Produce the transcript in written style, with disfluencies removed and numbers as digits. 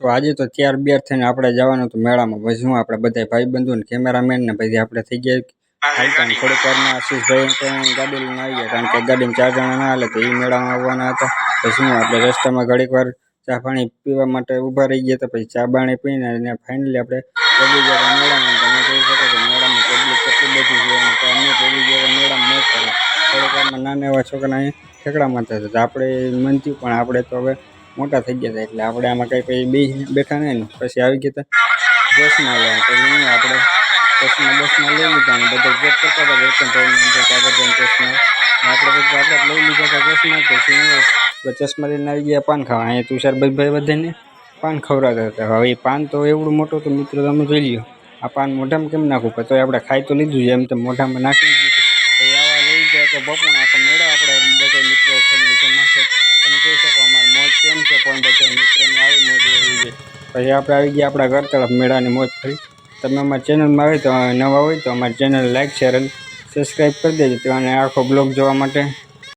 તો આજે તો ત્યાર બેર થઈને આપણે જવાનું હતું મેળામાં. પછી શું આપણે બધા ભાઈબંધુ ને કેમેરામેન ને પછી આપણે થઈ ગયા હાલતા. થોડીક વારમાં આશીષભાઈ પણ ગાડી લઈને આવી ગયા, કારણ કે ગાડીમાં 4 જણા ના હાલે તો એ મેળામાં આવવાના હતા. પછી શું આપણે રસ્તામાં ઘડીક વાર ચા પાણી પીવા માટે ઊભા રહી ગયા હતા. પછી ચા પાણી પીને અને ફાઇનલી આપણે પહોંચી ગયા મેળામાં. તમે જોઈ શકો છો મેળામાં પબ્લિક કેટલી બધી છે. અને તો અમે પહોંચી ગયા મેળામાં મોજ કરવા. થોડીક વારમાં નાના એવા છોકરા અહીંયા ઠેકડા મારતા હતા. તો આપણે મન થયું પણ આપણે તો હવે મોટા થઈ ગયા હતા એટલે આપણે આમાં કંઈ પછી બેઠા નહીં ને. પછી આવી ગયા હતા ચશ્મા લેવા. પછી હું આપણે ચશ્મા લઈ લીધા અને બધા ચેક કરતા હતા ચશ્મા. આપણે પછી લઈ લીધા હતા ચશ્મા. પછી હું ચશ્મા લઈને આવી ગયા પાન ખાવા. અહીંયા તુષારભાઈ બધાને પાન ખવડાવતા હતા. હવે એ પાન તો એવડું મોટું હતું મિત્રો, તમે જોઈ લ્યો. આ પાન મોઢામાં કેમ નાખવું પણ તો આપણે ખાઈ તો લીધું છે, એમ તો મોઢામાં નાખી દીધું. પછી આવા લઈ ગયા તો બપોર આખો મેળો આપણે બધા મિત્રો લીધો નાખે. તમે જોઈ શકો અમારી મોજ કેમ છે, પણ બધા મિત્રોની આવી મોજ એવી છે. પછી આપણે આવી ગયા આપણા ઘર તરફ મેળાની મોજ કરી. તમે અમારી ચેનલમાં આવે તો નવા હોય તો અમારી ચેનલ લાઈક શેર અને સબસ્ક્રાઈબ કરી દેજો. તો અને આખો બ્લોગ જોવા માટે